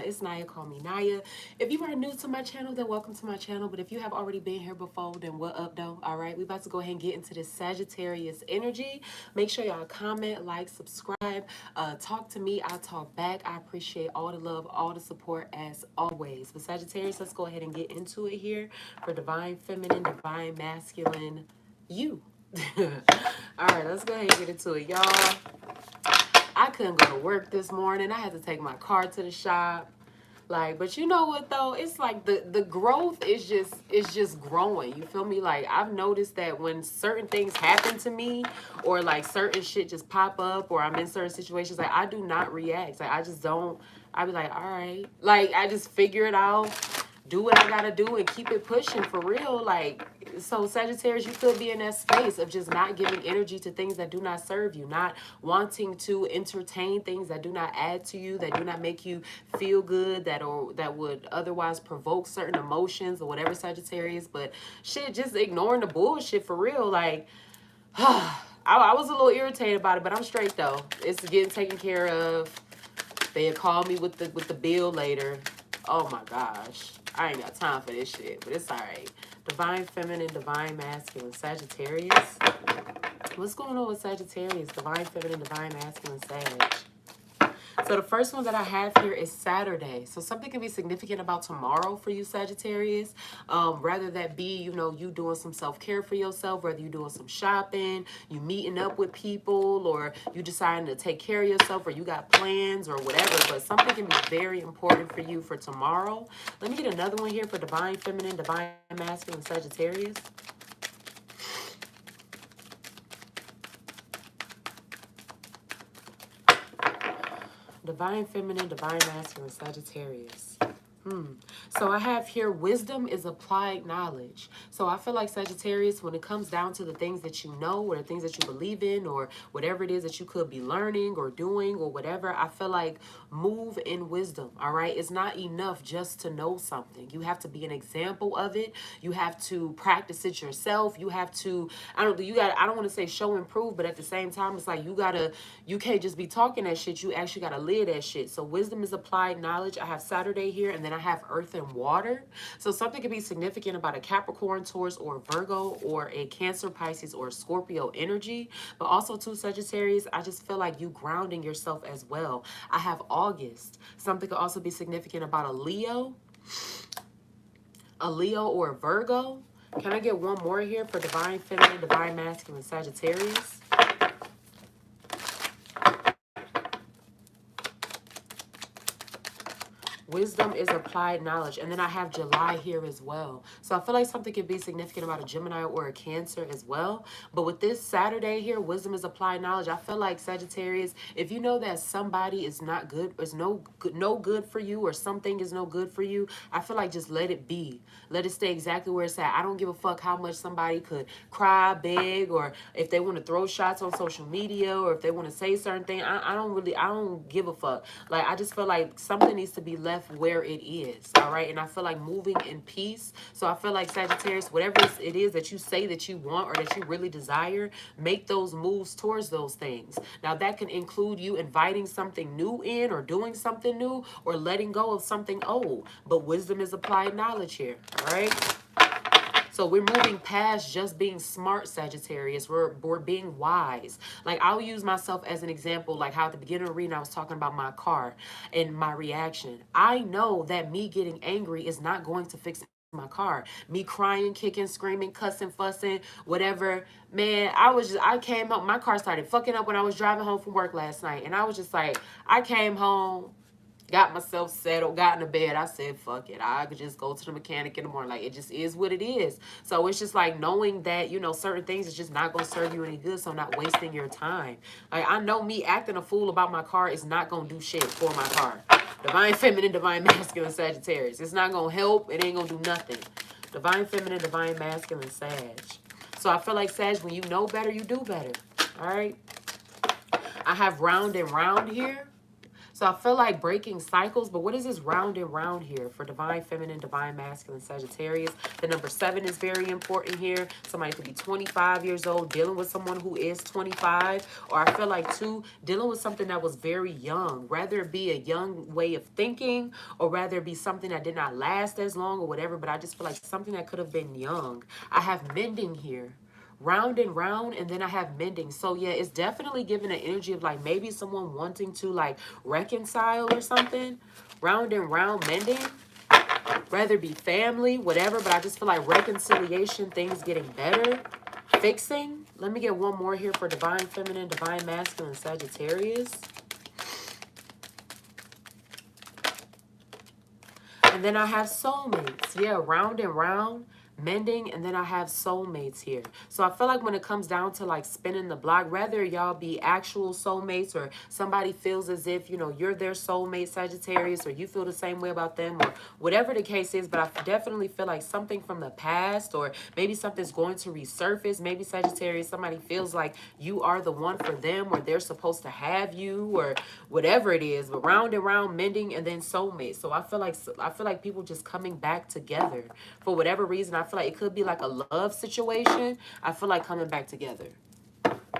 It's Naya, call me Naya. If you are new to my channel, then welcome to my channel. But if you have already been here before, then what up though? All right, we about to go ahead and get into this Sagittarius energy. Make sure y'all comment, like, subscribe, talk to me. I talk back. I appreciate all the love, all the support as always. But Sagittarius, let's go ahead and get into it here for divine feminine, divine masculine, you. All right, let's go ahead and get into it, y'all. I couldn't go to work this morning. I had to take my car to the shop. Like, but you know what though? It's like the growth is just growing. You feel me? Like I've noticed that when certain things happen to me or like certain shit just pop up or I'm in certain situations, like I do not react. Like I just don't. I be like, all right. Like I just figure it out, do what I gotta do and keep it pushing for real. Like, so Sagittarius, you could be in that space of just not giving energy to things that do not serve you, not wanting to entertain things that do not add to you, that do not make you feel good, that would otherwise provoke certain emotions or whatever, Sagittarius. But shit, just ignoring the bullshit for real. Like, I was a little irritated about it, but I'm straight though. It's getting taken care of. They'll call me with the bill later. Oh my gosh. I ain't got time for this shit, but it's all right. Divine feminine, divine masculine, Sagittarius. What's going on with Sagittarius? Divine feminine, divine masculine, Sag. So the first one that I have here is Saturday. So something can be significant about tomorrow for you, Sagittarius. Rather that be, you know, you doing some self-care for yourself, whether you doing some shopping, you meeting up with people, or you deciding to take care of yourself, or you got plans or whatever. But something can be very important for you for tomorrow. Let me get another one here for divine feminine, divine masculine, Sagittarius. Divine feminine, divine masculine, Sagittarius. So I have here, wisdom is applied knowledge. So I feel like Sagittarius, when it comes down to the things that you know or the things that you believe in or whatever it is that you could be learning or doing or whatever, I feel like move in wisdom, all right? It's not enough just to know something. You have to be an example of it. You have to practice it yourself. You have to, I don't want to say show and prove, but at the same time, it's like you can't just be talking that shit. You actually got to live that shit. So wisdom is applied knowledge. I have Saturday here, and then I have earth and water. So something could be significant about a Capricorn, Taurus, or Virgo, or a Cancer, Pisces, or Scorpio energy. But also too, Sagittarius, I just feel like you grounding yourself as well. I have August. Something could also be significant about a Leo or a Virgo. Can I get one more here for divine feminine, divine masculine, Sagittarius? Wisdom is applied knowledge. And then I have July here as well. So I feel like something could be significant about a Gemini or a Cancer as well. But with this Saturday here, wisdom is applied knowledge. I feel like Sagittarius, if you know that somebody is not good, is no good for you, or something is no good for you, I feel like just let it be. Let it stay exactly where it's at. I don't give a fuck how much somebody could cry, beg, or if they want to throw shots on social media, or if they want to say certain things. I don't give a fuck. Like, I just feel like something needs to be left where it is, all right? And I feel like moving in peace. So I feel like Sagittarius, whatever it is that you say that you want or that you really desire, make those moves towards those things. Now that can include you inviting something new in, or doing something new, or letting go of something old. But wisdom is applied knowledge here, all right? So we're moving past just being smart, Sagittarius. We're being wise. Like, I'll use myself as an example, like how at the beginning of the reading I was talking about my car and my reaction. I know that me getting angry is not going to fix my car. Me crying, kicking, screaming, cussing, fussing, whatever. Man, I came home. My car started fucking up when I was driving home from work last night. And I was just like, I came home, got myself settled, got into bed. I said, fuck it. I could just go to the mechanic in the morning. Like, it just is what it is. So it's just like knowing that, you know, certain things is just not going to serve you any good. So I'm not wasting your time. Like, I know me acting a fool about my car is not going to do shit for my car. Divine feminine, divine masculine, Sagittarius. It's not going to help. It ain't going to do nothing. Divine feminine, divine masculine, Sag. So I feel like, Sag, when you know better, you do better. All right. I have round and round here. So I feel like breaking cycles, but what is this round and round here for divine feminine, divine masculine, Sagittarius? The number 7 is very important here. Somebody could be 25 years old dealing with someone who is 25, or I feel like too, dealing with something that was very young, rather it be a young way of thinking, or rather it be something that did not last as long or whatever, but I just feel like something that could have been young. I have mending here, round and round, and then I have mending. So yeah, it's definitely giving an energy of like maybe someone wanting to like reconcile or something. Round and round, mending, rather be family, whatever, but I just feel like reconciliation, things getting better, fixing. Let me get one more here for divine feminine, divine masculine, Sagittarius. And then I have soulmates. Yeah, round and round, mending, and then I have soulmates here. So I feel like when it comes down to like spinning the block, whether y'all be actual soulmates or somebody feels as if, you know, you're their soulmate, Sagittarius, or you feel the same way about them, or whatever the case is, but I definitely feel like something from the past, or maybe something's going to resurface. Maybe Sagittarius, somebody feels like you are the one for them, or they're supposed to have you, or whatever it is. But round and round, mending, and then soulmate. So I feel like people just coming back together for whatever reason. I feel like it could be like a love situation. I feel like coming back together.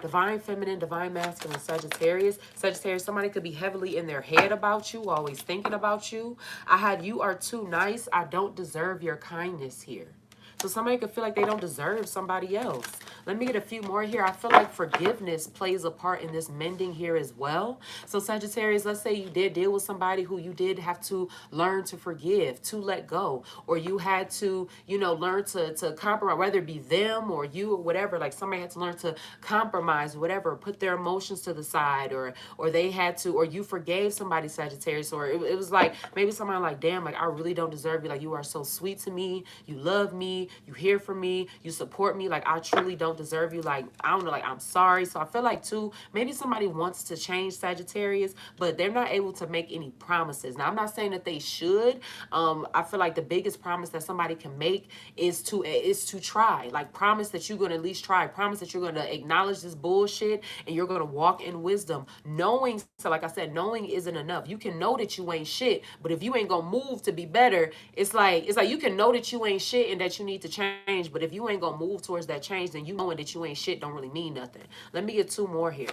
Divine feminine, divine masculine, Sagittarius. Sagittarius, somebody could be heavily in their head about you, always thinking about you. I had you are too nice. I don't deserve your kindness here. So somebody could feel like they don't deserve somebody else. Let me get a few more here. I feel like forgiveness plays a part in this mending here as well. So Sagittarius, let's say you did deal with somebody who you did have to learn to forgive, to let go, or you had to, you know, learn to compromise, whether it be them or you or whatever. Like somebody had to learn to compromise, whatever, put their emotions to the side, or they had to, or you forgave somebody, Sagittarius, or it was like maybe somebody like, damn, like I really don't deserve you. Like you are so sweet to me. You love me. You hear from me. You support me. Like I truly don't deserve you. Like, I don't know, like I'm sorry. So I feel like too, maybe somebody wants to change, Sagittarius, but they're not able to make any promises. Now I'm not saying that they should. I feel like the biggest promise that somebody can make is to try. Like promise that you're gonna at least try. Promise that you're gonna acknowledge this bullshit and you're gonna walk in wisdom. Knowing, so like I said, knowing isn't enough. You can know that you ain't shit, but if you ain't gonna move to be better, it's like you can know that you ain't shit and that you need to change, but if you ain't gonna move towards that change, then you knowing that you ain't shit don't really mean nothing. Let me get two more here.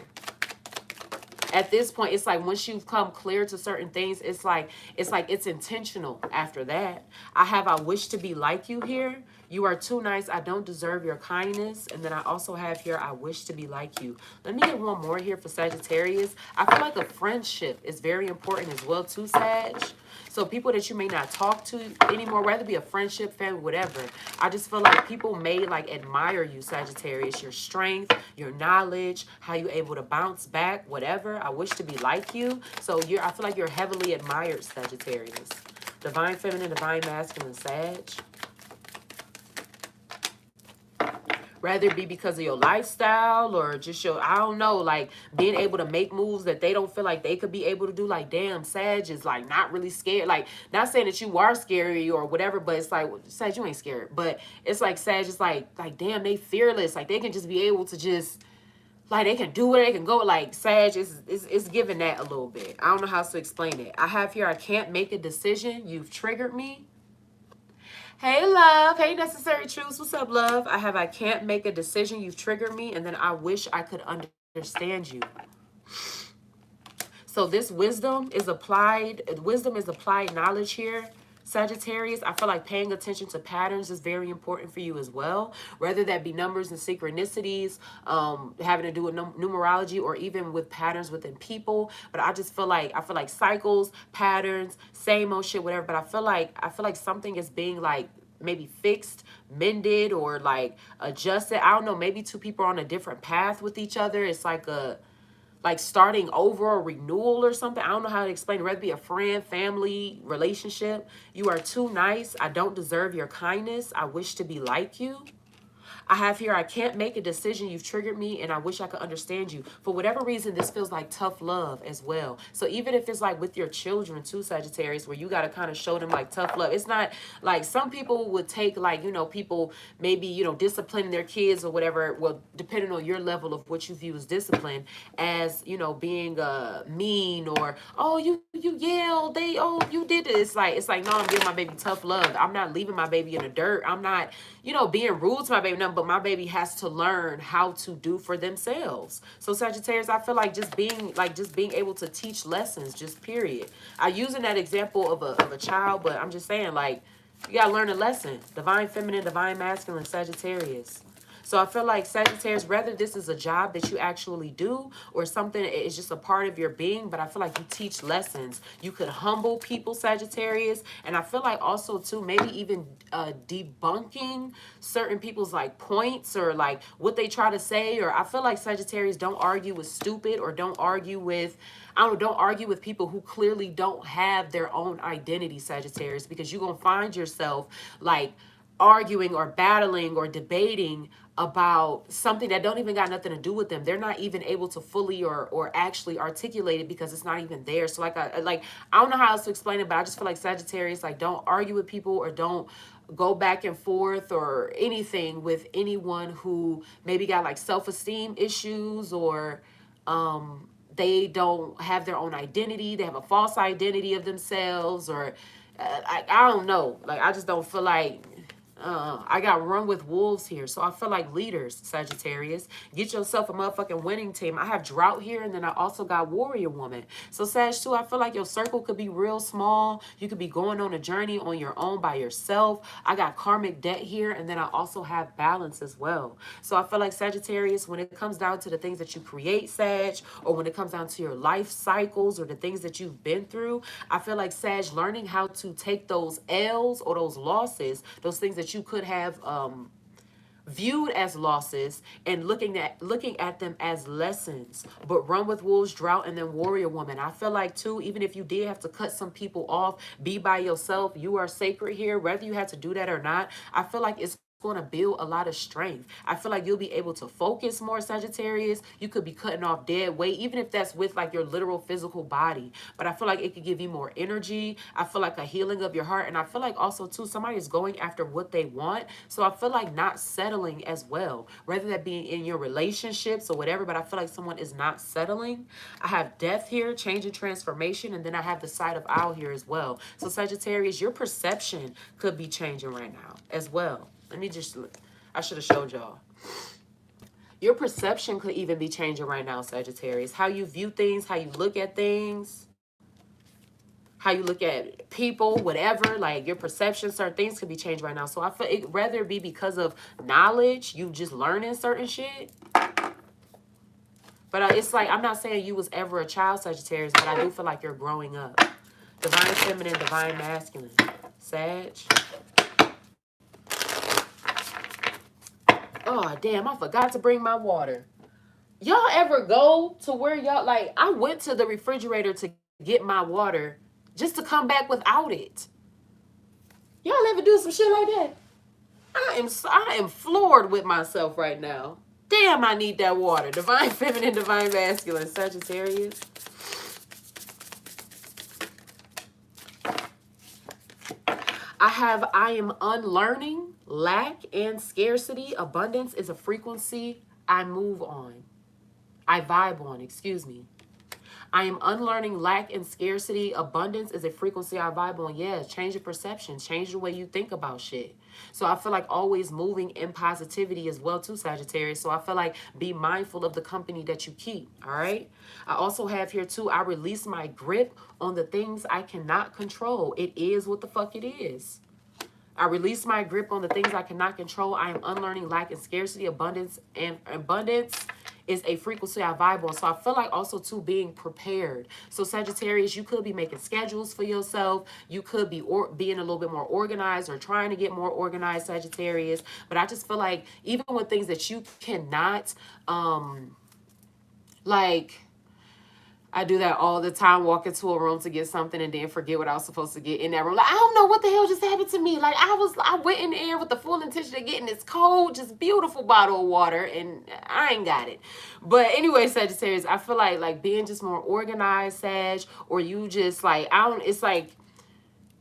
At this point, it's like once you've come clear to certain things, it's like it's intentional after that. I wish to be like you here. You are too nice. I don't deserve your kindness. And then I also have here, I wish to be like you. Let me get one more here for Sagittarius. I feel like a friendship is very important as well too, Sag. So people that you may not talk to anymore, whether it be a friendship, family, whatever. I just feel like people may like admire you, Sagittarius, your strength, your knowledge, how you're able to bounce back, whatever. I wish to be like you. So I feel like you're heavily admired, Sagittarius. Divine feminine, divine masculine, Sag. Rather it be because of your lifestyle or just your, I don't know, like being able to make moves that they don't feel like they could be able to do. Like, damn, Sag is like not really scared. Like, not saying that you are scary or whatever, but it's like, Sag, you ain't scared. But it's like Sag is like damn, they fearless. Like, they can just be able to just, like, they can do it, they can go. Like, Sag is giving that a little bit. I don't know how else to explain it. I have here, I can't make a decision. You've triggered me. Hey, love. Hey, necessary truths. What's up, love? I can't make a decision. You've triggered me. And then I wish I could understand you. So this wisdom is applied knowledge here, Sagittarius. I feel like paying attention to patterns is very important for you as well, whether that be numbers and synchronicities, having to do with numerology, or even with patterns within people. But I just feel like cycles, patterns, same old shit, whatever. But I feel like something is being like maybe fixed, mended, or like adjusted. I don't know, maybe two people are on a different path with each other. It's like starting over, a renewal or something. I don't know how to explain it. Whether it be a friend, family, relationship. You are too nice. I don't deserve your kindness. I wish to be like you. I have here, I can't make a decision. You've triggered me and I wish I could understand you. For whatever reason, this feels like tough love as well. So even if it's like with your children too, Sagittarius, where you got to kind of show them like tough love. It's not like some people would take like, you know, people maybe, you know, disciplining their kids or whatever. Well, depending on your level of what you view as discipline, as, you know, being mean or, oh, you yelled, you did this. It's like, no, I'm giving my baby tough love. I'm not leaving my baby in the dirt. I'm not, you know, being rude to my baby. No, but my baby has to learn how to do for themselves. So Sagittarius, I feel like just being able to teach lessons, just period. I using that example of a child, but I'm just saying, like, you gotta learn a lesson. Divine feminine, divine masculine, Sagittarius. So I feel like Sagittarius, whether this is a job that you actually do or something, it's just a part of your being, but I feel like you teach lessons. You could humble people, Sagittarius. And I feel like also too, maybe even debunking certain people's like points or like what they try to say. Or I feel like Sagittarius, don't argue with stupid or don't argue with, don't argue with people who clearly don't have their own identity, Sagittarius, because you're going to find yourself like arguing or battling or debating about something that don't even got nothing to do with them. They're not even able to fully or actually articulate it because it's not even there. So I don't know how else to explain it, but I just feel like Sagittarius, like, don't argue with people or don't go back and forth or anything with anyone who maybe got like self-esteem issues or they don't have their own identity. They have a false identity of themselves or I don't know. Like, I just don't feel like I got run with wolves here. So I feel like leaders, Sagittarius, get yourself a motherfucking winning team. I have drought here, and then I also got warrior woman. So Sag too, I feel like your circle could be real small. You could be going on a journey on your own by yourself. I got karmic debt here, and then I also have balance as well. So I feel like Sagittarius, when it comes down to the things that you create, Sag, or when it comes down to your life cycles or the things that you've been through, I feel like Sag learning how to take those L's or those losses, those things that you could have viewed as losses and looking at them as lessons. But run with wolves, drought, and then warrior woman. I feel like too, even if you did have to cut some people off, be by yourself, you are sacred here, whether you had to do that or not. I feel like it's going to build a lot of strength. I feel like you'll be able to focus more, Sagittarius. You could be cutting off dead weight, even if that's with like your literal physical body. But I feel like it could give you more energy. I feel like a healing of your heart. And I feel like also too, somebody is going after what they want. So I feel like not settling as well, whether that be in your relationships or whatever, but I feel like someone is not settling. I have death here, change and transformation. And then I have the side of owl here as well. So Sagittarius, your perception could be changing right now as well. Let me just look. I should have showed y'all. Your perception could even be changing right now, Sagittarius. How you view things, how you look at things, how you look at people, whatever. Like your perception, certain things could be changed right now. So I feel it rather be because of knowledge, you just learning certain shit. But it's like, I'm not saying you was ever a child, Sagittarius, but I do feel like you're growing up. Divine feminine, divine masculine. Sag. Oh, damn, I forgot to bring my water. Y'all ever go to where y'all, like, I went to the refrigerator to get my water just to come back without it. Y'all ever do some shit like that? I am floored with myself right now. Damn, I need that water. Divine feminine, divine masculine, Sagittarius. I am unlearning. Lack and scarcity. Abundance is a frequency I move on. I vibe on, excuse me. I am unlearning lack and scarcity. Abundance is a frequency I vibe on. Yeah, change your perception. Change the way you think about shit. So I feel like always moving in positivity as well too, Sagittarius. So I feel like be mindful of the company that you keep, all right? I also have here too, I release my grip on the things I cannot control. It is what the fuck it is. I release my grip on the things I cannot control. I am unlearning lack and scarcity. Abundance is a frequency I vibe on. So I feel like also too being prepared. So Sagittarius, you could be making schedules for yourself. You could be being a little bit more organized or trying to get more organized, Sagittarius. But I just feel like even with things that you cannot, like, I do that all the time. Walk into a room to get something and then forget what I was supposed to get in that room. Like, I don't know what the hell just happened to me. Like, I went in there with the full intention of getting this cold, just beautiful bottle of water, and I ain't got it. But anyway, Sagittarius, I feel like being just more organized, Sag, or you just like, I don't.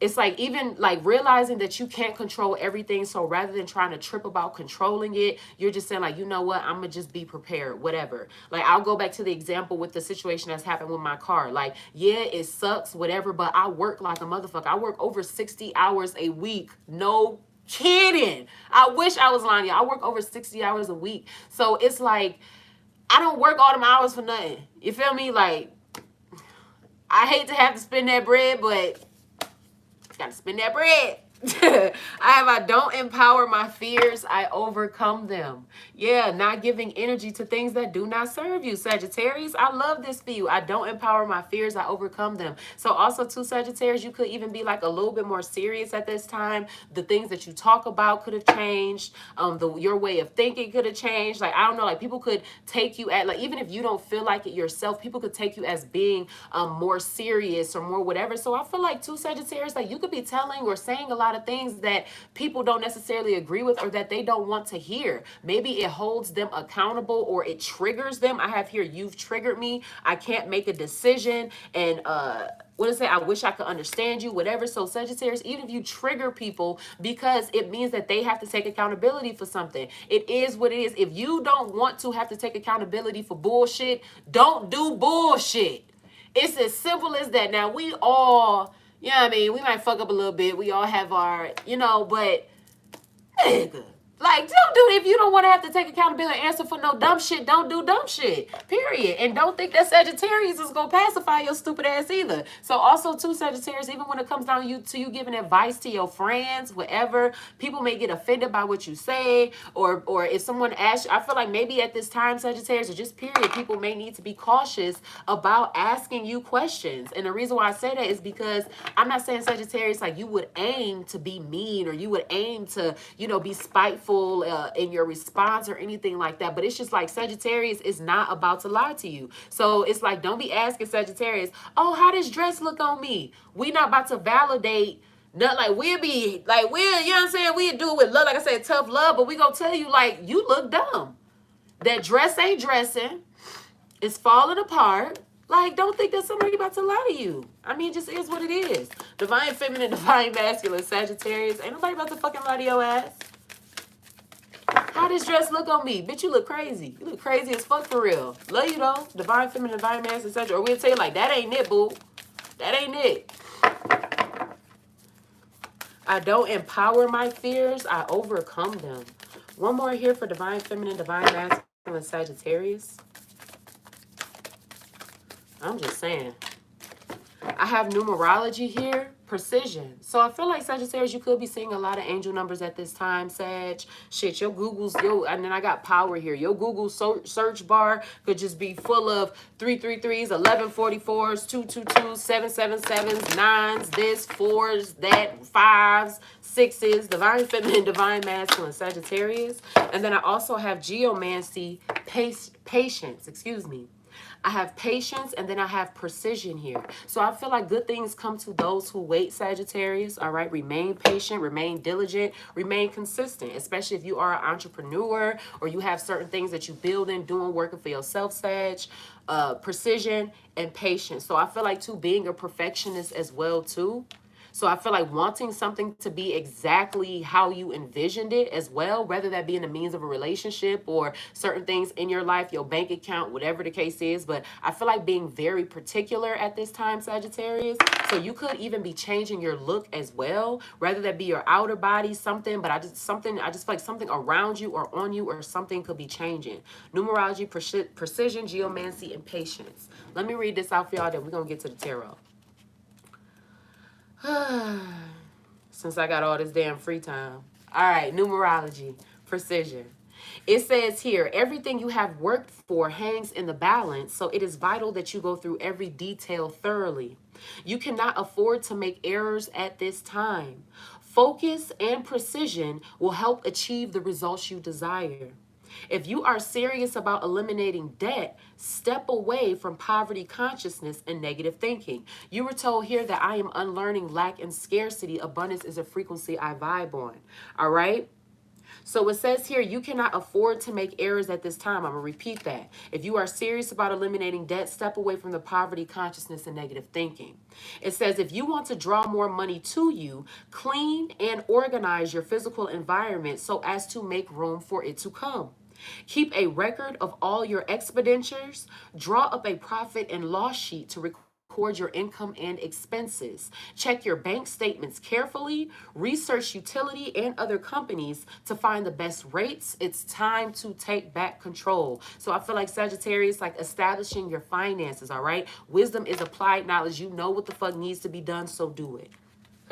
It's like even like realizing that you can't control everything. So rather than trying to trip about controlling it, you're just saying like, you know what, I'm gonna just be prepared, whatever. Like, I'll go back to the example with the situation that's happened with my car. Like, yeah, it sucks, whatever, but I work like a motherfucker. I work over 60 hours a week. No kidding. I wish I was lying to you. I work over 60 hours a week. So it's like, I don't work all them hours for nothing. You feel me? Like, I hate to have to spend that bread, but gotta spend that bread. I don't empower my fears, I overcome them. Yeah, not giving energy to things that do not serve you. Sagittarius, I love this for you. I don't empower my fears, I overcome them. So also too, Sagittarius, you could even be like a little bit more serious at this time. The things that you talk about could have changed. Your way of thinking could have changed. Like, I don't know, like people could take you at, like, even if you don't feel like it yourself, people could take you as being more serious or more whatever. So I feel like too, Sagittarius, like you could be telling or saying a lot of things that people don't necessarily agree with or that they don't want to hear. Maybe it holds them accountable or it triggers them. I have here, you've triggered me. I can't make a decision. And what is it? I wish I could understand you, whatever. So Sagittarius, even if you trigger people, because it means that they have to take accountability for something. It is what it is. If you don't want to have to take accountability for bullshit, don't do bullshit. It's as simple as that. Now, we all, you know what I mean? We might fuck up a little bit. We all have our, you know, but nigga, like, don't do it. If you don't want to have to take accountability and answer for no dumb shit, don't do dumb shit, period. And don't think that Sagittarius is going to pacify your stupid ass either. So also too, Sagittarius, even when it comes down to you giving advice to your friends, whatever, people may get offended by what you say, or if someone asks you, I feel like maybe at this time, Sagittarius, or just period, people may need to be cautious about asking you questions. And the reason why I say that is because I'm not saying, Sagittarius, like you would aim to be mean or you would aim to, you know, be spiteful in your response or anything like that. But it's just like Sagittarius is not about to lie to you. So it's like, don't be asking Sagittarius, oh, how does dress look on me? We not about to validate. Not like we'll be like, you know what I'm saying? We do it with love, like I said, tough love, but we gonna tell you like, you look dumb. That dress ain't dressing. It's falling apart. Like, don't think that somebody about to lie to you. I mean, it just is what it is. Divine feminine, divine masculine, Sagittarius. Ain't nobody about to fucking lie to your ass. How does dress look on me? Bitch, you look crazy. You look crazy as fuck for real. Love you though. Divine feminine, divine masculine, etc. Or we'll tell you like, that ain't it, boo. That ain't it. I don't empower my fears. I overcome them. One more here for divine feminine, divine masculine, Sagittarius. I'm just saying. I have numerology here, precision. So I feel like Sagittarius, you could be seeing a lot of angel numbers at this time, Sag. Shit, your Google's, and then I got power here. Your Google search bar could just be full of 333s, 1144s, 222s, 777s, 9s, this, 4s, that, 5s, 6s, divine feminine, divine masculine, Sagittarius. And then I also have geomancy, patience, excuse me. I have patience, and then I have precision here. So I feel like good things come to those who wait, Sagittarius. All right, remain patient, remain diligent, remain consistent, especially if you are an entrepreneur or you have certain things that you building, doing, working for yourself, Sag. Precision and patience. So I feel like too, being a perfectionist as well too. So I feel like wanting something to be exactly how you envisioned it as well, whether that be in the means of a relationship or certain things in your life, your bank account, whatever the case is. But I feel like being very particular at this time, Sagittarius. So you could even be changing your look as well, whether that be your outer body, something, but I just feel like something around you or on you or something could be changing. Numerology, precision, geomancy, and patience. Let me read this out for y'all, then we're going to get to the tarot. Since I got all this damn free time. All right, numerology, precision. It says here, everything you have worked for hangs in the balance, so it is vital that you go through every detail thoroughly. You cannot afford to make errors at this time. Focus and precision will help achieve the results you desire. If you are serious about eliminating debt, step away from poverty consciousness and negative thinking. You were told here that I am unlearning lack and scarcity. Abundance is a frequency I vibe on. All right? So it says here, you cannot afford to make errors at this time. I'm going to repeat that. If you are serious about eliminating debt, step away from the poverty consciousness and negative thinking. It says, if you want to draw more money to you, clean and organize your physical environment so as to make room for it to come. Keep a record of all your expenditures. Draw up a profit and loss sheet to record your income and expenses. Check your bank statements carefully. Research utility and other companies to find the best rates. It's time to take back control. So I feel like Sagittarius, like establishing your finances, all right? Wisdom is applied knowledge. You know what the fuck needs to be done, so do it.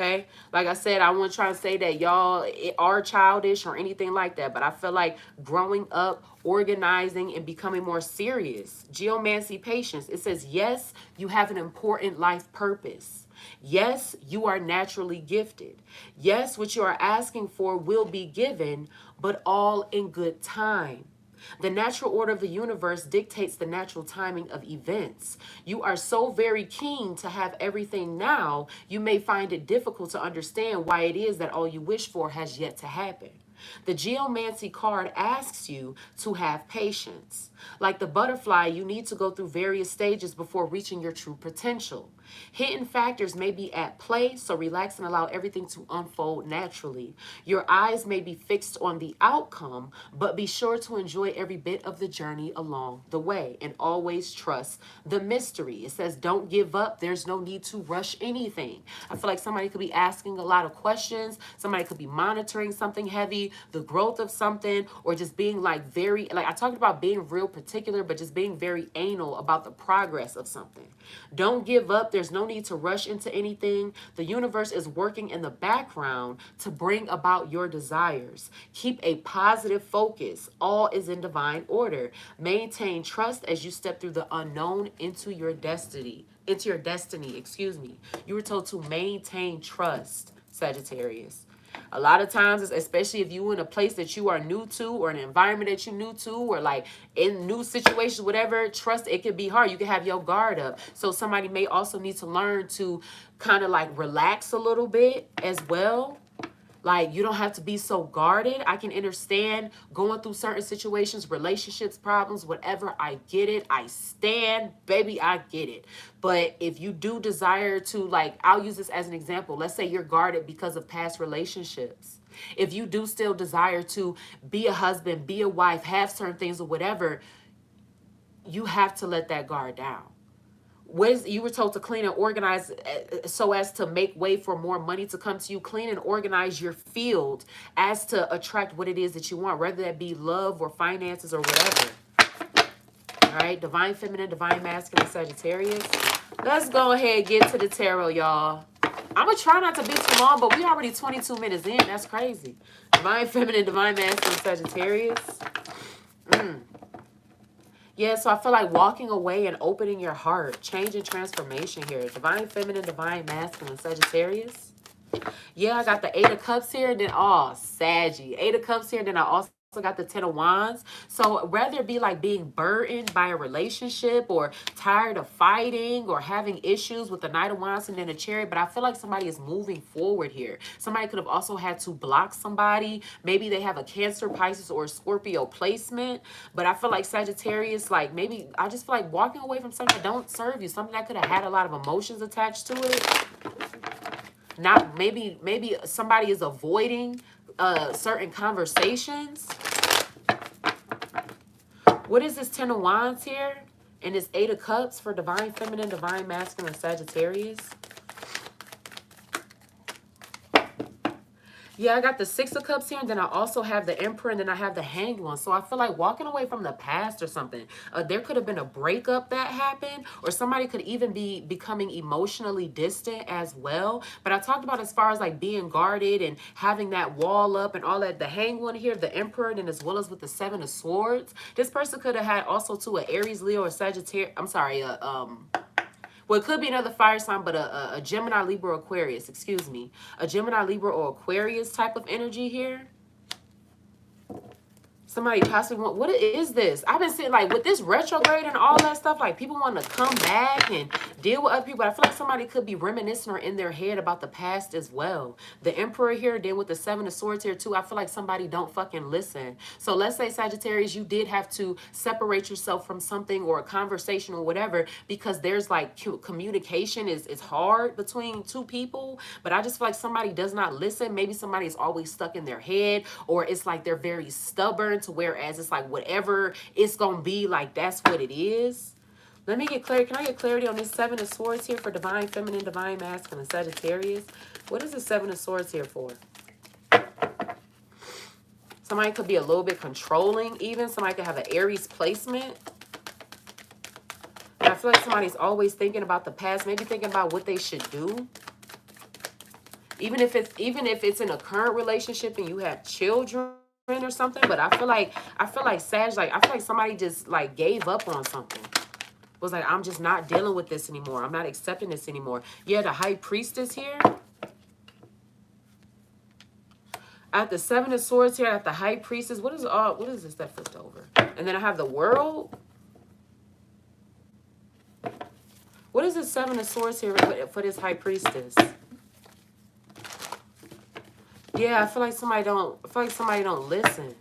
Okay, like I said, I won't try to say that y'all are childish or anything like that, but I feel like growing up, organizing, and becoming more serious. Geomancy, patience. It says, yes, you have an important life purpose. Yes, you are naturally gifted. Yes, what you are asking for will be given, but all in good time. The natural order of the universe dictates the natural timing of events. You are so very keen to have everything now, you may find it difficult to understand why it is that all you wish for has yet to happen. The geomancy card asks you to have patience. Like the butterfly, you need to go through various stages before reaching your true potential. Hidden factors may be at play, so relax and allow everything to unfold naturally. Your eyes may be fixed on the outcome, but be sure to enjoy every bit of the journey along the way and always trust the mystery. It says, don't give up. There's no need to rush anything. I feel like somebody could be asking a lot of questions. Somebody could be monitoring something heavy, the growth of something, or just being like very, like I talked about being real particular, but just being very anal about the progress of something. Don't give up. There's no need to rush into anything. The universe is working in the background to bring about your desires. Keep a positive focus. All is in divine order. Maintain trust as you step through the unknown into your destiny. You were told to maintain trust, Sagittarius. A lot of times, especially if you're in a place that you are new to or an environment that you're new to or like in new situations, whatever, trust, it can be hard. You can have your guard up. So somebody may also need to learn to kind of like relax a little bit as well. Like, you don't have to be so guarded. I can understand going through certain situations, relationships, problems, whatever. I get it. I stand, baby, I get it. But if you do desire to, like, I'll use this as an example. Let's say you're guarded because of past relationships. If you do still desire to be a husband, be a wife, have certain things or whatever, you have to let that guard down. You were told to clean and organize so as to make way for more money to come to you. Clean and organize your field as to attract what it is that you want, whether that be love or finances or whatever. All right, divine feminine, divine masculine, Sagittarius. Let's go ahead and get to the tarot, y'all. I'm going to try not to be too long, but we already 22 minutes in. That's crazy. Divine feminine, divine masculine, Sagittarius. Yeah, so I feel like walking away and opening your heart, change and transformation here. Divine feminine, divine masculine, Sagittarius. Yeah, I got the 8 of Cups here, and then, Saggy. 8 of Cups here, and then I also got the 10 of Wands. So rather it be like being burdened by a relationship or tired of fighting or having issues with the Knight of Wands and then a Chariot, but I feel like somebody is moving forward here. Somebody could have also had to block somebody. Maybe they have a Cancer, Pisces, or Scorpio placement, but I feel like Sagittarius, like maybe I just feel like walking away from something that don't serve you, something that could have had a lot of emotions attached to it. Not maybe somebody is avoiding certain conversations. What is this 10 of Wands here? And this 8 of Cups for divine feminine, divine masculine, Sagittarius. Yeah, I got the 6 of Cups here, and then I also have the Emperor, and then I have the Hanged One. So I feel like walking away from the past or something. There could have been a breakup that happened, or somebody could even be becoming emotionally distant as well. But I talked about as far as like being guarded and having that wall up and all that. The Hanged One here, the Emperor, and as well as with the 7 of Swords. This person could have had also too an Aries, Leo, or Sagittarius. I'm sorry, well, it could be another fire sign, but a Gemini, Libra, Aquarius, excuse me. A Gemini, Libra, or Aquarius type of energy here. Somebody possibly want, what is this? I've been seeing like with this retrograde and all that stuff, like people want to come back and deal with other people. I feel like somebody could be reminiscing or in their head about the past as well. The Emperor here, then with the Seven of Swords here too, I feel like somebody don't fucking listen. So let's say Sagittarius, you did have to separate yourself from something or a conversation or whatever because there's like communication is hard between two people. But I just feel like somebody does not listen. Maybe somebody is always stuck in their head, or it's like they're very stubborn to whereas it's like whatever it's gonna be, like that's what it is. Let me get clarity. Can I get clarity on this Seven of Swords here for Divine Feminine, Divine Masculine, Sagittarius? What is the Seven of Swords here for? Somebody could be a little bit controlling even. Somebody could have an Aries placement. And I feel like somebody's always thinking about the past, maybe thinking about what they should do. Even if it's in a current relationship and you have children or something, but I feel like Sag, like I feel like somebody just like gave up on something. Was like, I'm just not dealing with this anymore. I'm not accepting this anymore. Yeah, the High Priestess here. At the Seven of Swords here, at the High Priestess, what is this that flipped over? And then I have the World. What is the Seven of Swords here for this High Priestess? Yeah, I feel like somebody don't listen.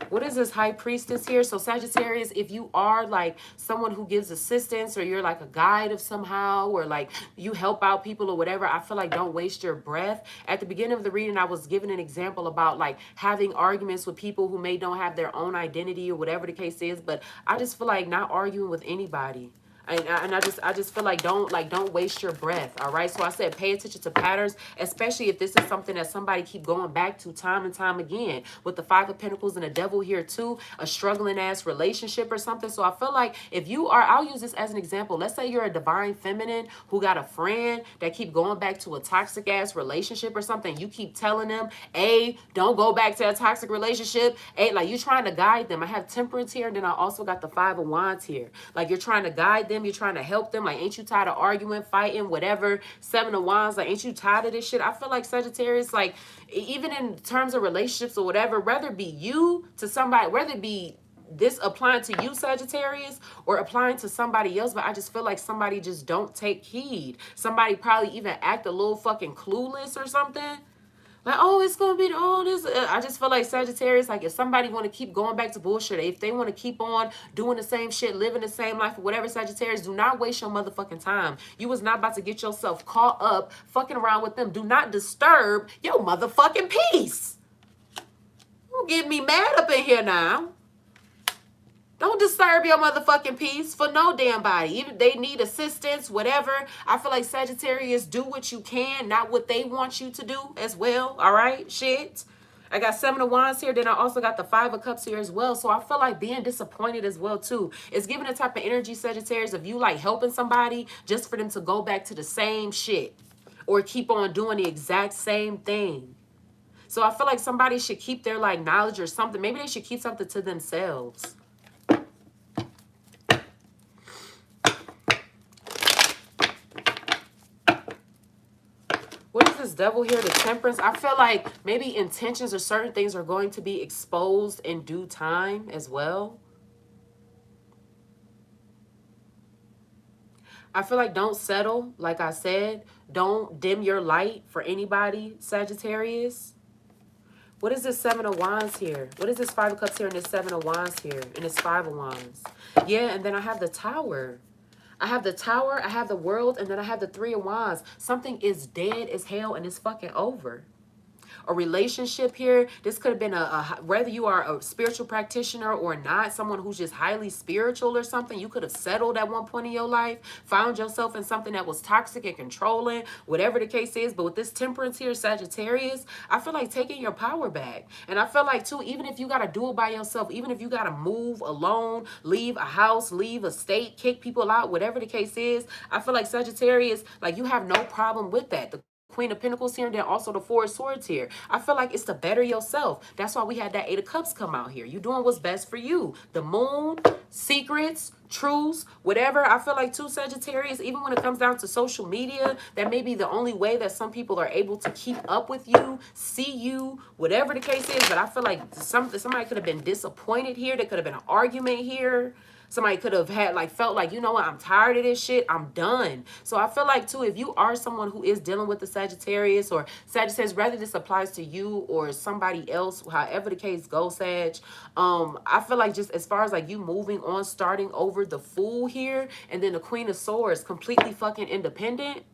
What is this High Priestess here? So Sagittarius, if you are like someone who gives assistance, or you're like a guide of somehow, or like you help out people or whatever, I feel like don't waste your breath. At the beginning of the reading, I was giving an example about like having arguments with people who may don't have their own identity or whatever the case is. But I just feel like not arguing with anybody. And I just feel like don't waste your breath. All right. So I said pay attention to patterns, especially if this is something that somebody keep going back to time and time again. With the Five of Pentacles and the Devil here too, a struggling ass relationship or something. So I feel like if you are, I'll use this as an example. Let's say you're a Divine Feminine who got a friend that keep going back to a toxic ass relationship or something. You keep telling them, A, don't go back to a toxic relationship. A, like you're trying to guide them. I have Temperance here, and then I also got the Five of Wands here. Like you're trying to guide them. You're trying to help them. Like, ain't you tired of arguing, fighting, whatever? Seven of Wands, like, ain't you tired of this shit? I feel like Sagittarius, like, even in terms of relationships or whatever, whether it be you to somebody, whether it be this applying to you, Sagittarius, or applying to somebody else, but I just feel like somebody just don't take heed. Somebody probably even act a little fucking clueless or something. Like, oh, it's going to be all this. I just feel like Sagittarius, like if somebody want to keep going back to bullshit, if they want to keep on doing the same shit, living the same life or whatever, Sagittarius, do not waste your motherfucking time. You was not about to get yourself caught up fucking around with them. Do not disturb your motherfucking peace. Don't get me mad up in here now. Don't disturb your motherfucking peace for no damn body. Even they need assistance, whatever. I feel like Sagittarius, do what you can, not what they want you to do as well. All right? Shit. I got Seven of Wands here. Then I also got the Five of Cups here as well. So I feel like being disappointed as well, too. It's giving the type of energy, Sagittarius, of you like helping somebody just for them to go back to the same shit or keep on doing the exact same thing. So I feel like somebody should keep their like knowledge or something. Maybe they should keep something to themselves. What is this Devil here? The Temperance. I feel like maybe intentions or certain things are going to be exposed in due time as well. I feel like don't settle. Like I said, don't dim your light for anybody, Sagittarius. What is this Seven of Wands here? What is this Five of Cups here and this Seven of Wands here and this Five of Wands? Yeah, and then I have the Tower. I have the Tower, I have the World, and then I have the Three of Wands. Something is dead as hell and it's fucking over. A relationship here, this could have been whether you are a spiritual practitioner or not, someone who's just highly spiritual or something, you could have settled at one point in your life, found yourself in something that was toxic and controlling, whatever the case is. But with this Temperance here, Sagittarius, I feel like taking your power back. And I feel like too, even if you got to do it by yourself, even if you got to move alone, leave a house, leave a state, kick people out, whatever the case is, I feel like Sagittarius, like you have no problem with that. The Queen of Pentacles here, and then also the Four of Swords here. I feel like it's to better yourself. That's why we had that Eight of Cups come out here. You doing what's best for you. The Moon, secrets, truths, whatever. I feel like too, Sagittarius, even when it comes down to social media, that may be the only way that some people are able to keep up with you, see you, whatever the case is. But I feel like somebody could have been disappointed here. There could have been an argument here. Somebody could have had felt like, you know what, I'm tired of this shit. I'm done. So I feel like too, if you are someone who is dealing with the Sagittarius or Sagittarius, whether this applies to you or somebody else, however the case goes, Sag, I feel like just as far as like you moving on, starting over, the Fool here, and then the Queen of Swords, completely fucking independent,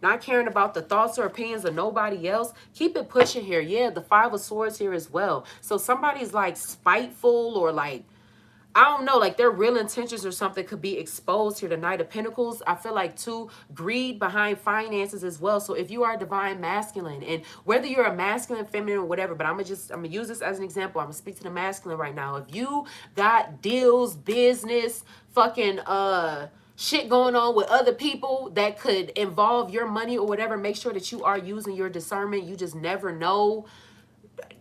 not caring about the thoughts or opinions of nobody else. Keep it pushing here. Yeah, the Five of Swords here as well. So somebody's like spiteful or like, I don't know, like their real intentions or something could be exposed here. The Knight of Pentacles, I feel like too, greed behind finances as well. So if you are a divine masculine, and whether you're a masculine, feminine, or whatever, but I'm gonna use this as an example. I'm gonna speak to the masculine right now. If you got deals, business, fucking shit going on with other people that could involve your money or whatever, make sure that you are using your discernment. You just never know.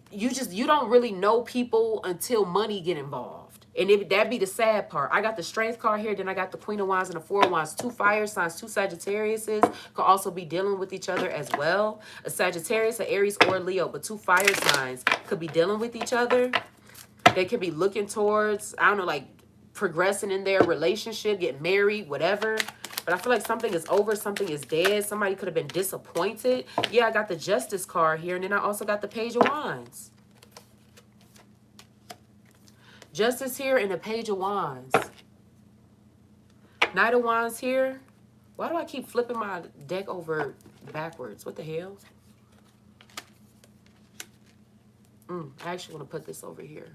You don't really know people until money get involved. And that'd be the sad part. I got the Strength card here, then I got the Queen of Wands and the Four of Wands. Two fire signs, two Sagittariuses could also be dealing with each other as well. A Sagittarius, an Aries, or a Leo, but two fire signs could be dealing with each other. They could be looking towards, I don't know, like progressing in their relationship, getting married, whatever. But I feel like something is over, something is dead. Somebody could have been disappointed. Yeah, I got the Justice card here, and then I also got the Page of Wands. Justice here and the Page of Wands. Knight of Wands here. Why do I keep flipping my deck over backwards? What the hell? I actually want to put this over here.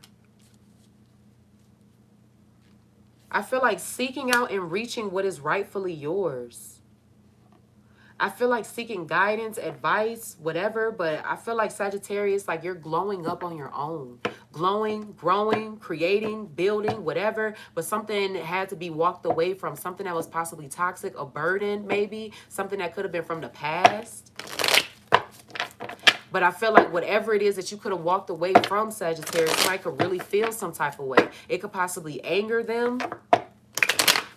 I feel like seeking out and reaching what is rightfully yours. I feel like seeking guidance, advice, whatever, but I feel like Sagittarius, like you're glowing up on your own. Glowing, growing, creating, building, whatever, but something had to be walked away from, something that was possibly toxic, a burden maybe, something that could have been from the past. But I feel like whatever it is that you could have walked away from, Sagittarius, somebody could really feel some type of way. It could possibly anger them.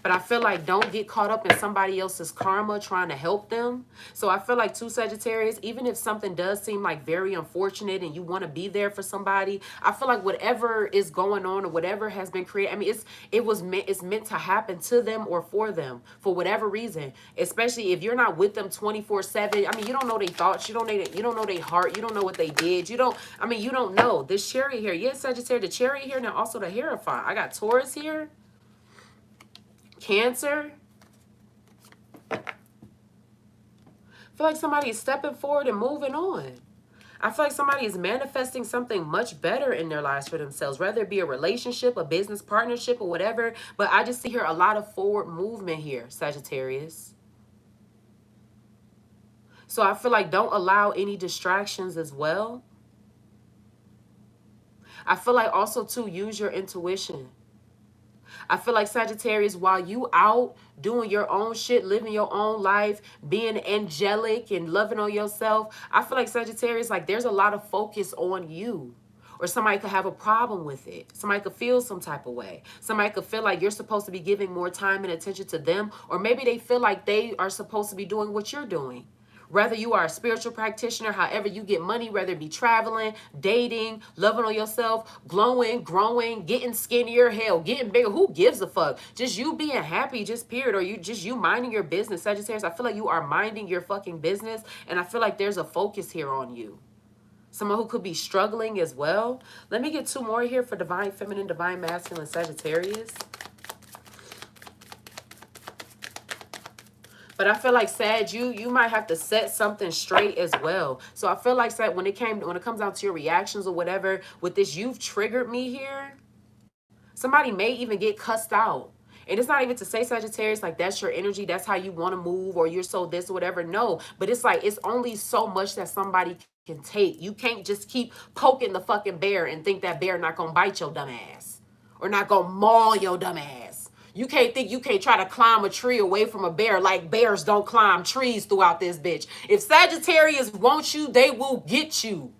But I feel like don't get caught up in somebody else's karma trying to help them. So I feel like too, Sagittarius, even if something does seem like very unfortunate and you want to be there for somebody, I feel like whatever is going on or whatever has been created, I mean, it's meant to happen to them or for them for whatever reason. Especially if you're not with them 24/7. I mean, you don't know their thoughts, you don't know their heart, you don't know what they did. You don't know. This Chariot here, yes, Sagittarius, the Chariot here, and then also the Hierophant. I got Taurus here. Cancer. I feel like somebody is stepping forward and moving on. I feel like somebody is manifesting something much better in their lives for themselves, whether it be a relationship, a business partnership, or whatever. But I just see here a lot of forward movement here, Sagittarius. So I feel like don't allow any distractions as well. I feel like also to use your intuition. I feel like Sagittarius, while you out doing your own shit, living your own life, being angelic and loving on yourself, I feel like Sagittarius, like there's a lot of focus on you. Or somebody could have a problem with it. Somebody could feel some type of way. Somebody could feel like you're supposed to be giving more time and attention to them. Or maybe they feel like they are supposed to be doing what you're doing. Whether you are a spiritual practitioner, however you get money, whether it be traveling, dating, loving on yourself, glowing, growing, getting skinnier, hell, getting bigger, who gives a fuck? Just you being happy, just period, or you minding your business, Sagittarius. I feel like you are minding your fucking business, and I feel like there's a focus here on you. Someone who could be struggling as well. Let me get two more here for Divine Feminine, Divine Masculine, Sagittarius. But I feel like, Sag, you might have to set something straight as well. So I feel like, Sag, when it comes down to your reactions or whatever, with this, you've triggered me here. Somebody may even get cussed out. And it's not even to say, Sagittarius, like that's your energy, that's how you want to move, or you're so this or whatever. No, but it's like it's only so much that somebody can take. You can't just keep poking the fucking bear and think that bear not going to bite your dumb ass. Or not going to maul your dumb ass. You can't think you can't try to climb a tree away from a bear like bears don't climb trees throughout this bitch. If Sagittarius wants you, they will get you.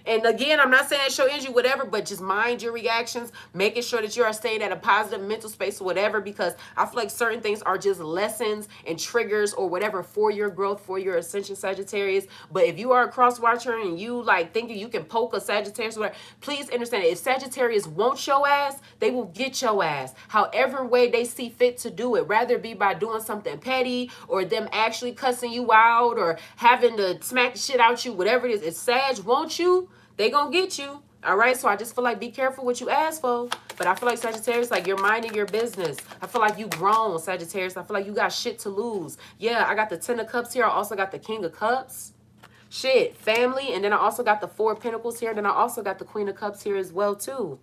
And again, I'm not saying show energy, whatever, but just mind your reactions, making sure that you are staying at a positive mental space or whatever, because I feel like certain things are just lessons and triggers or whatever for your growth, for your ascension, Sagittarius. But if you are a cross watcher and you like thinking you can poke a Sagittarius or whatever, please understand that if Sagittarius wants your ass, they will get your ass. However way they see fit to do it, rather it be by doing something petty or them actually cussing you out or having to smack the shit out you, whatever it is. If Sag wants you, they gonna get you. All right, so I just feel like be careful what you ask for. But I feel like Sagittarius, like you're minding your business. I feel like you grown, Sagittarius. I feel like you got shit to lose. Yeah, I got the 10 of Cups here. I also got the King of Cups. Shit, family. And then I also got the 4 of Pentacles here. And then I also got the Queen of Cups here as well, too.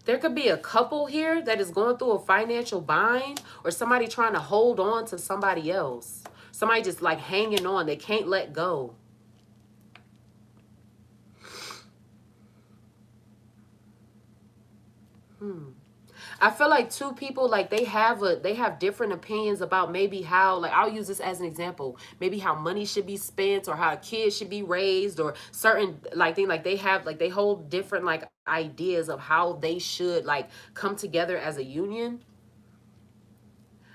There could be a couple here that is going through a financial bind or somebody trying to hold on to somebody else. Somebody just like hanging on. They can't let go. I feel like two people, like they have different opinions about maybe how, like I'll use this as an example, maybe how money should be spent or how a kid should be raised or certain like thing, like they have, like they hold different like ideas of how they should like come together as a union.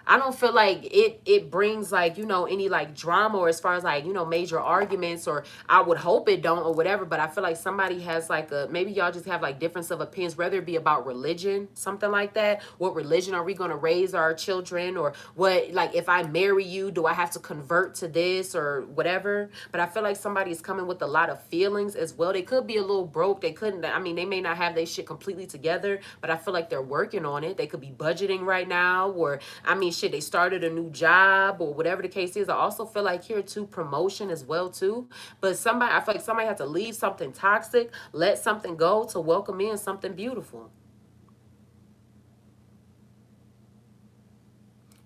I don't feel like it brings like, you know, any like drama or as far as like, you know, major arguments, or I would hope it don't or whatever. But I feel like somebody has like a, maybe y'all just have like difference of opinions, whether it be about religion, something like that. What religion are we going to raise our children, or what, like if I marry you, do I have to convert to this or whatever? But I feel like somebody is coming with a lot of feelings as well. They could be a little broke. They couldn't, I mean, they may not have their shit completely together, but I feel like they're working on it. They could be budgeting right now, or I mean, shit, they started a new job or whatever the case is. I also feel like here too, promotion as well too. But somebody, I feel like somebody has to leave something toxic, let something go to welcome in something beautiful.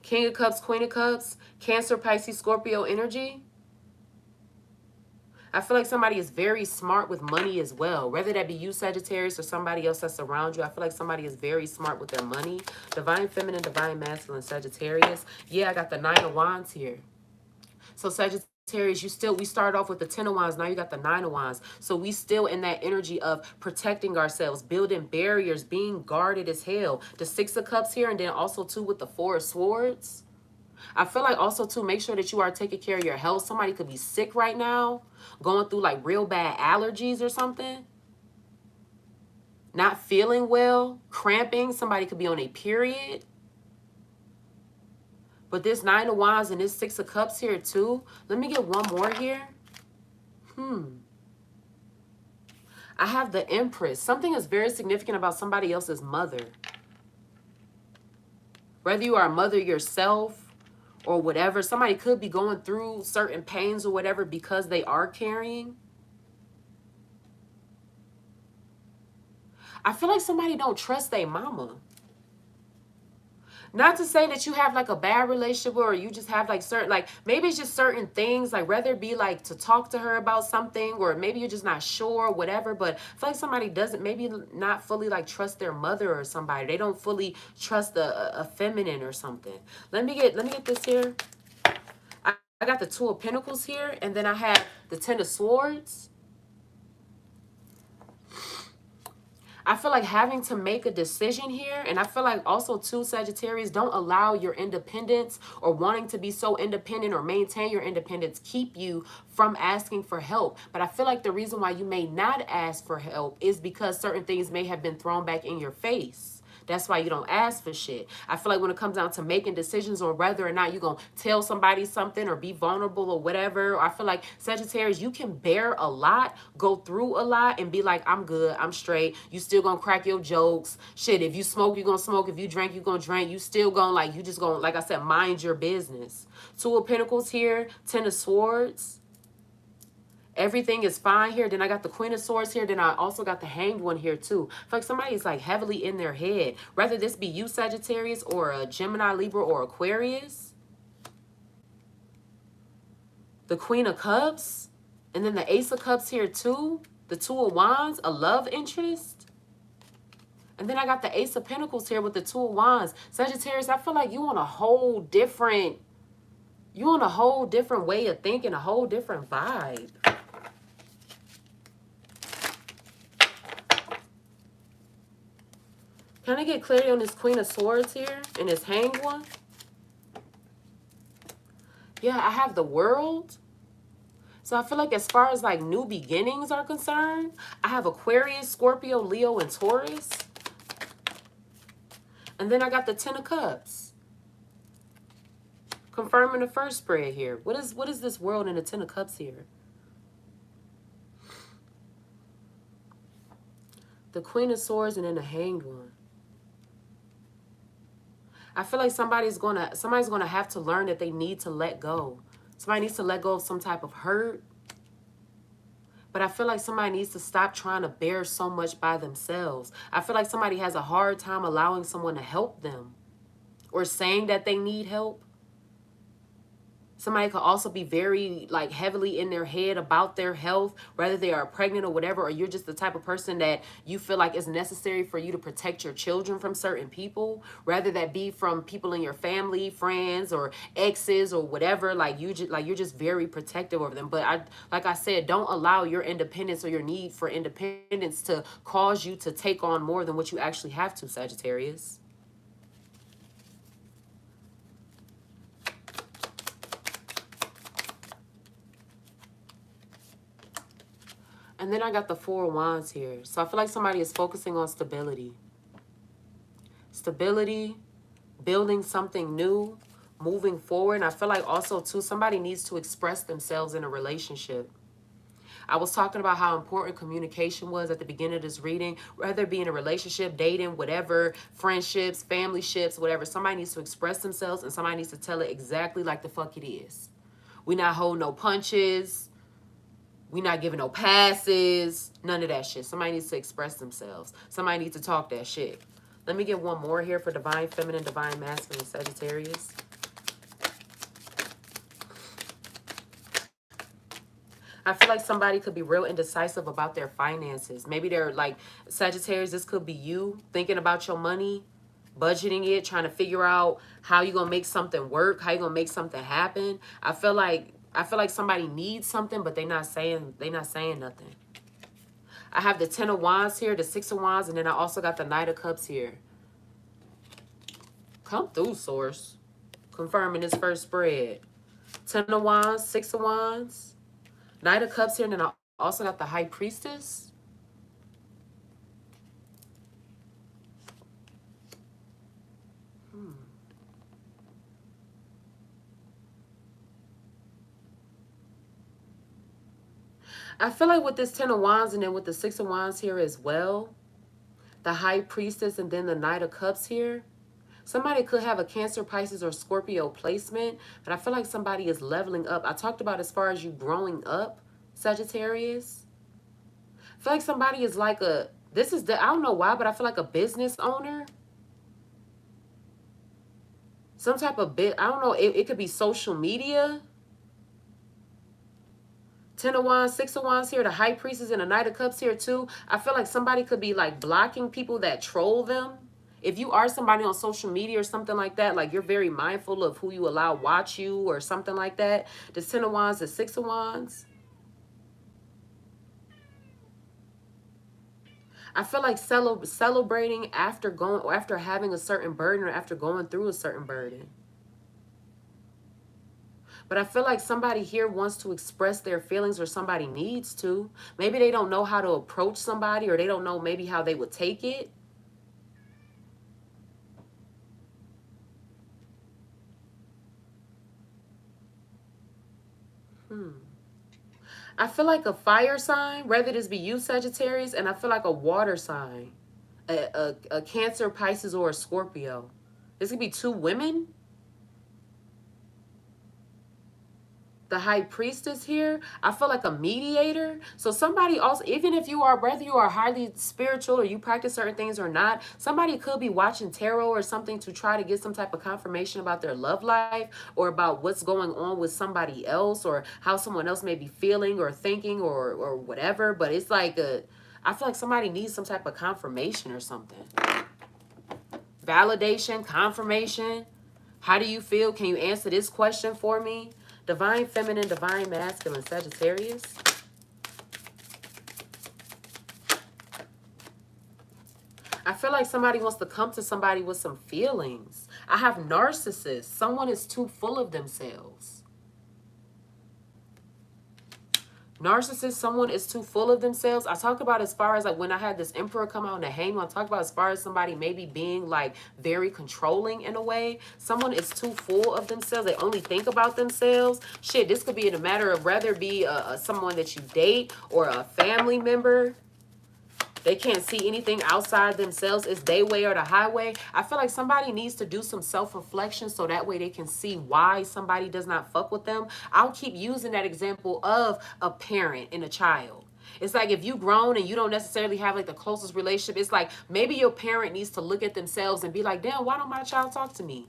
King of Cups, Queen of Cups, Cancer, Pisces, Scorpio energy. I feel like somebody is very smart with money as well. Whether that be you, Sagittarius, or somebody else that's around you. I feel like somebody is very smart with their money. Divine Feminine, Divine Masculine, Sagittarius. Yeah, I got the 9 of Wands here. So Sagittarius, we started off with the 10 of Wands. Now you got the 9 of Wands. So we still in that energy of protecting ourselves, building barriers, being guarded as hell. The 6 of Cups here, and then also too with the 4 of Swords. I feel like also too, make sure that you are taking care of your health. Somebody could be sick right now, going through like real bad allergies or something. Not feeling well, cramping. Somebody could be on a period. But this 9 of Wands and this 6 of Cups here too. Let me get one more here. I have the Empress. Something is very significant about somebody else's mother. Whether you are a mother yourself or whatever, somebody could be going through certain pains or whatever because they are carrying. I feel like somebody don't trust their mama. Not to say that you have like a bad relationship or you just have like certain, like maybe it's just certain things, like whether it be like to talk to her about something, or maybe you're just not sure, whatever. But I feel like somebody doesn't maybe not fully like trust their mother or somebody. They don't fully trust a feminine or something. Let me get this here. I got the 2 of Pentacles here, and then I have the 10 of Swords. I feel like having to make a decision here, and I feel like also too, Sagittarius, don't allow your independence or wanting to be so independent or maintain your independence keep you from asking for help. But I feel like the reason why you may not ask for help is because certain things may have been thrown back in your face. That's why you don't ask for shit. I feel like when it comes down to making decisions on whether or not you're going to tell somebody something or be vulnerable or whatever, I feel like Sagittarius, you can bear a lot, go through a lot, and be like, I'm good, I'm straight. You still going to crack your jokes. Shit, if you smoke, you're going to smoke. If you drink, you're going to drink. You still going to, like, you just going to, like I said, mind your business. 2 of Pentacles here, 10 of Swords. Everything is fine here. Then I got the Queen of Swords here. Then I also got the Hanged One here too. I feel like somebody's like heavily in their head. Whether this be you, Sagittarius, or a Gemini, Libra, or Aquarius. The Queen of Cups. And then the Ace of Cups here too. The 2 of Wands, a love interest. And then I got the Ace of Pentacles here with the Two of Wands. Sagittarius, I feel like you on a whole different, way of thinking, a whole different vibe. Can I get clarity on this Queen of Swords here and this Hanged One? Yeah, I have the World. So I feel like as far as like new beginnings are concerned, I have Aquarius, Scorpio, Leo, and Taurus. And then I got the Ten of Cups. Confirming the first spread here. What is this World and the Ten of Cups here? The Queen of Swords and then the Hanged One. I feel like somebody's gonna have to learn that they need to let go. Somebody needs to let go of some type of hurt. But I feel like somebody needs to stop trying to bear so much by themselves. I feel like somebody has a hard time allowing someone to help them or saying that they need help. Somebody could also be very like heavily in their head about their health, whether they are pregnant or whatever, or you're just the type of person that you feel like it's necessary for you to protect your children from certain people, rather that be from people in your family, friends, or exes or whatever. Like you're just very protective over them. But like I said, don't allow your independence or your need for independence to cause you to take on more than what you actually have to, Sagittarius. And then I got the Four of Wands here. So I feel like somebody is focusing on stability. Stability, building something new, moving forward. And I feel like also, too, somebody needs to express themselves in a relationship. I was talking about how important communication was at the beginning of this reading. Whether it be in a relationship, dating, whatever, friendships, family ships, whatever. Somebody needs to express themselves and somebody needs to tell it exactly like the fuck it is. We not hold no punches. We not giving no passes. None of that shit. Somebody needs to express themselves. Somebody needs to talk that shit. Let me get one more here for Divine Feminine, Divine Masculine, Sagittarius. I feel like somebody could be real indecisive about their finances. Maybe they're like, Sagittarius, this could be you thinking about your money, budgeting it, trying to figure out how you're going to make something work, how you're going to make something happen. I feel like somebody needs something, but they're not saying nothing. I have the Ten of Wands here, the Six of Wands, and then I also got the Knight of Cups here. Come through, Source. Confirming this first spread. Ten of Wands, Six of Wands, Knight of Cups here, and then I also got the High Priestess. I feel like with this Ten of Wands and then with the Six of Wands here as well, the High Priestess and then the Knight of Cups here, somebody could have a Cancer, Pisces, or Scorpio placement, but I feel like somebody is leveling up. I talked about as far as you growing up, Sagittarius. I feel like somebody is like I don't know why, but I feel like a business owner. Some type of I don't know, it could be social media. Ten of Wands, Six of Wands here, the High Priestess and the Knight of Cups here too. I feel like somebody could be like blocking people that troll them. If you are somebody on social media or something like that, like you're very mindful of who you allow watch you or something like that. The Ten of Wands, the Six of Wands. I feel like celebrating after having a certain burden or after going through a certain burden. But I feel like somebody here wants to express their feelings or somebody needs to. Maybe they don't know how to approach somebody or they don't know maybe how they would take it. I feel like a fire sign, whether this be you, Sagittarius, and I feel like a water sign, a Cancer, Pisces, or a Scorpio. This could be two women. The High Priestess here, I feel like a mediator. So somebody also, even if you are, whether you are highly spiritual or you practice certain things or not, somebody could be watching tarot or something to try to get some type of confirmation about their love life or about what's going on with somebody else or how someone else may be feeling or thinking or whatever. But it's like I feel like somebody needs some type of confirmation or something. Validation, confirmation. How do you feel? Can you answer this question for me? Divine Feminine, Divine Masculine, Sagittarius. I feel like somebody wants to come to somebody with some feelings. I have narcissists. Someone is too full of themselves. Narcissist, someone is too full of themselves. I talk about as far as like when I had this emperor come out in the hangman, I talk about as far as somebody maybe being like very controlling in a way. Someone is too full of themselves. They only think about themselves. Shit, this could be in a matter of whether it be someone that you date or a family member. They can't see anything outside themselves. It's their way or the highway. I feel like somebody needs to do some self-reflection so that way they can see why somebody does not fuck with them. I'll keep using that example of a parent and a child. It's like if you grown and you don't necessarily have like the closest relationship, it's like maybe your parent needs to look at themselves and be like, damn, why don't my child talk to me?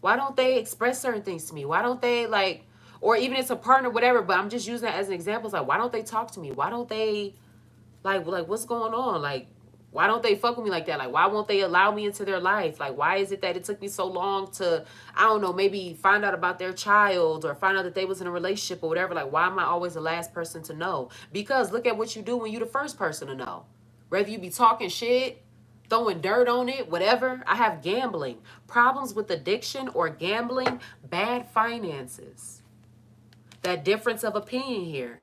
Why don't they express certain things to me? Why don't they like, or even it's a partner, whatever, but I'm just using that as an example. It's like, why don't they talk to me? Why don't they... Like, what's going on? Like, why don't they fuck with me like that? Like, why won't they allow me into their life? Like, why is it that it took me so long to, I don't know, maybe find out about their child or find out that they was in a relationship or whatever? Like, why am I always the last person to know? Because look at what you do when you the first person to know. Whether you be talking shit, throwing dirt on it, whatever. I have gambling, problems with addiction or gambling, bad finances. That difference of opinion here.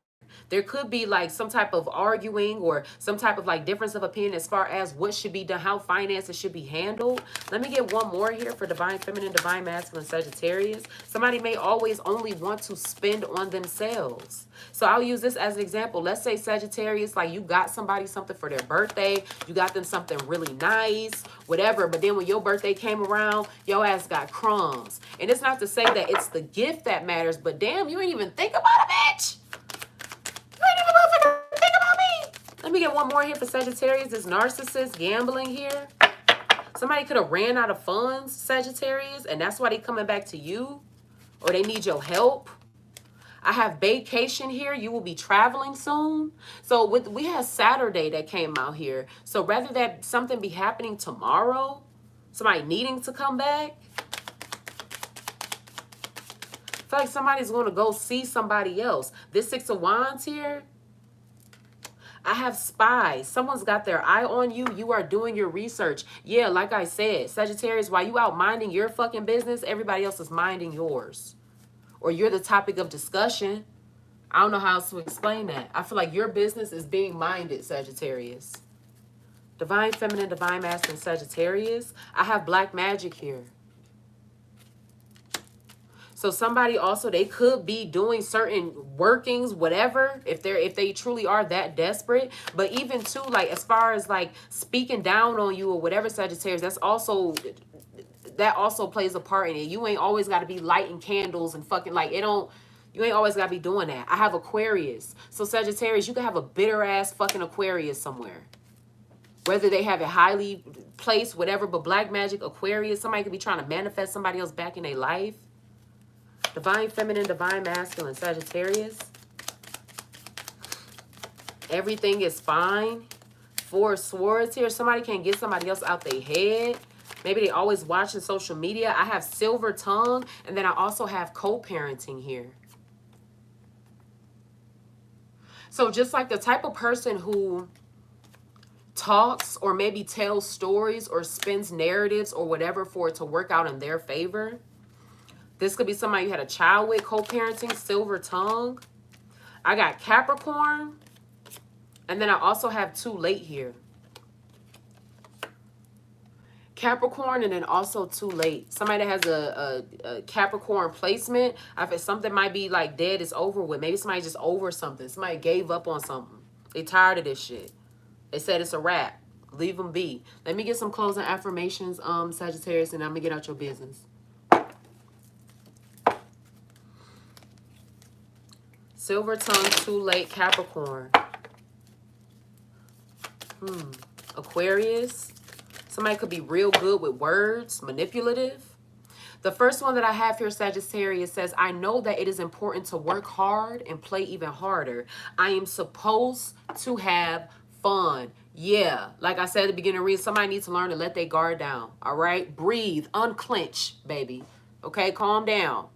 There could be like some type of arguing or some type of like difference of opinion as far as what should be done, how finances should be handled. Let me get one more here for Divine Feminine, Divine Masculine, Sagittarius. Somebody may always only want to spend on themselves. So I'll use this as an example. Let's say Sagittarius, like you got somebody something for their birthday. You got them something really nice, whatever. But then when your birthday came around, your ass got crumbs. And it's not to say that it's the gift that matters, but damn, you ain't even think about it, bitch. Think about me. Let me get one more here for Sagittarius. This narcissist gambling here. Somebody could have ran out of funds, Sagittarius, and that's why they coming back to you, or they need your help. I have vacation here. You will be traveling soon. So we have Saturday that came out here. So rather that something be happening tomorrow, somebody needing to come back, I feel like somebody's going to go see somebody else. This Six of Wands here, I have spies. Someone's got their eye on you. You are doing your research. Yeah, like I said, Sagittarius, while you out minding your fucking business, everybody else is minding yours. Or you're the topic of discussion. I don't know how else to explain that. I feel like your business is being minded, Sagittarius. Divine Feminine, Divine Masculine, Sagittarius. I have black magic here. So somebody also, they could be doing certain workings, whatever, if they truly are that desperate. But even too, like as far as like speaking down on you or whatever, Sagittarius, that also plays a part in it. You ain't always got to be lighting candles and fucking like you ain't always got to be doing that. I have Aquarius. So Sagittarius, you can have a bitter ass fucking Aquarius somewhere. Whether they have it highly placed, whatever, but black magic, Aquarius, somebody could be trying to manifest somebody else back in their life. Divine Feminine, Divine Masculine, Sagittarius. Everything is fine. Four of Swords here. Somebody can't get somebody else out their head. Maybe they always watching social media. I have Silver Tongue. And then I also have co-parenting here. So just like the type of person who talks or maybe tells stories or spins narratives or whatever for it to work out in their favor. This could be somebody you had a child with, co-parenting, Silver Tongue. I got Capricorn. And then I also have Too Late here. Capricorn and then also Too Late. Somebody that has a Capricorn placement. If something might be like dead, it's over with. Maybe somebody just over something. Somebody gave up on something. They tired of this shit. They said it's a wrap. Leave them be. Let me get some closing affirmations, Sagittarius, and I'm going to get out your business. Silver Tongue, Too Late, Capricorn. Aquarius. Somebody could be real good with words, manipulative. The first one that I have here, Sagittarius, says, I know that it is important to work hard and play even harder. I am supposed to have fun. Yeah, like I said at the beginning of the read, somebody needs to learn to let their guard down. All right, breathe, unclench, baby. Okay, calm down.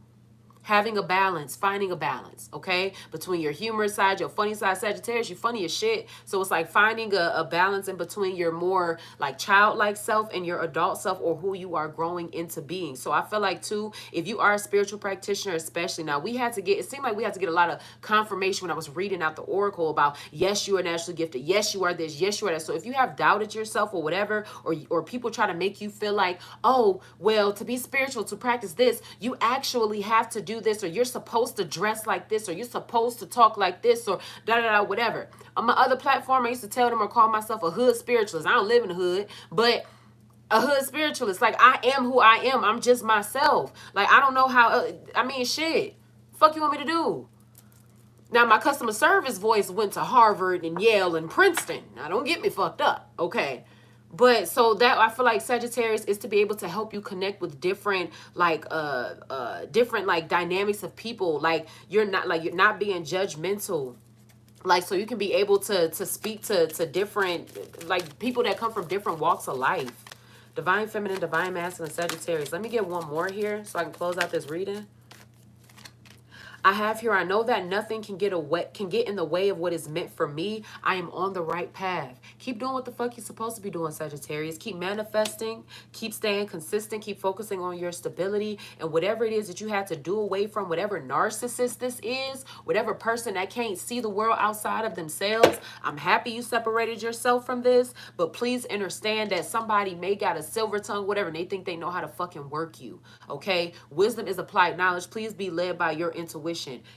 Having a balance, finding a balance, okay? Between your humorous side, your funny side. Sagittarius, you funny as shit. So it's like finding a balance in between your more like childlike self and your adult self, or who you are growing into being. So I feel like too, if you are a spiritual practitioner, especially now, it seemed like we had to get a lot of confirmation when I was reading out the oracle about, yes, you are naturally gifted. Yes, you are this. Yes, you are that. So if you have doubted yourself or whatever, or people try to make you feel like, oh, well, to be spiritual, to practice this, you actually have to do this, or you're supposed to dress like this, or you're supposed to talk like this, or whatever. On my other platform, I used to tell them or call myself a hood spiritualist. I don't live in the hood, but a hood spiritualist. Like, I am who I am. I'm just myself. Like, I don't know how, shit. Fuck you want me to do? Now, my customer service voice went to Harvard and Yale and Princeton. Now, don't get me fucked up, okay? But so that I feel like Sagittarius is to be able to help you connect with different different like dynamics of people. Like you're not being judgmental. Like, so you can be able to speak to different like people that come from different walks of life. Divine Feminine, Divine Masculine, Sagittarius. Let me get one more here so I can close out this reading. I have here, I know that nothing can get in the way of what is meant for me. I am on the right path. Keep doing what the fuck you're supposed to be doing, Sagittarius. Keep manifesting, keep staying consistent, keep focusing on your stability, and whatever it is that you have to do away from, whatever narcissist this is, whatever person that can't see the world outside of themselves. I'm happy you separated yourself from this, but please understand that somebody may got a silver tongue, whatever, and they think they know how to fucking work you, okay? Wisdom is applied knowledge. Please be led by your intuition,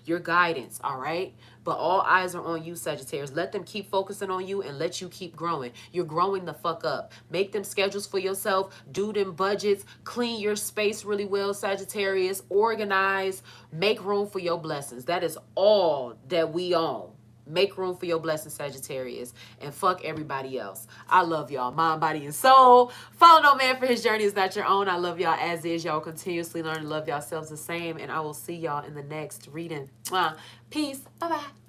your guidance, all right? But all eyes are on you, Sagittarius. Let them keep focusing on you and let you keep growing. You're growing the fuck up. Make them schedules for yourself. Do them budgets. Clean your space really well, Sagittarius. Organize. Make room for your blessings. That is all that we own. Make room for your blessings, Sagittarius, and fuck everybody else. I love y'all, mind, body, and soul. Follow no man for his journey is not your own. I love y'all as is. Y'all continuously learn to love yourselves the same, and I will see y'all in the next reading. Peace. Bye-bye.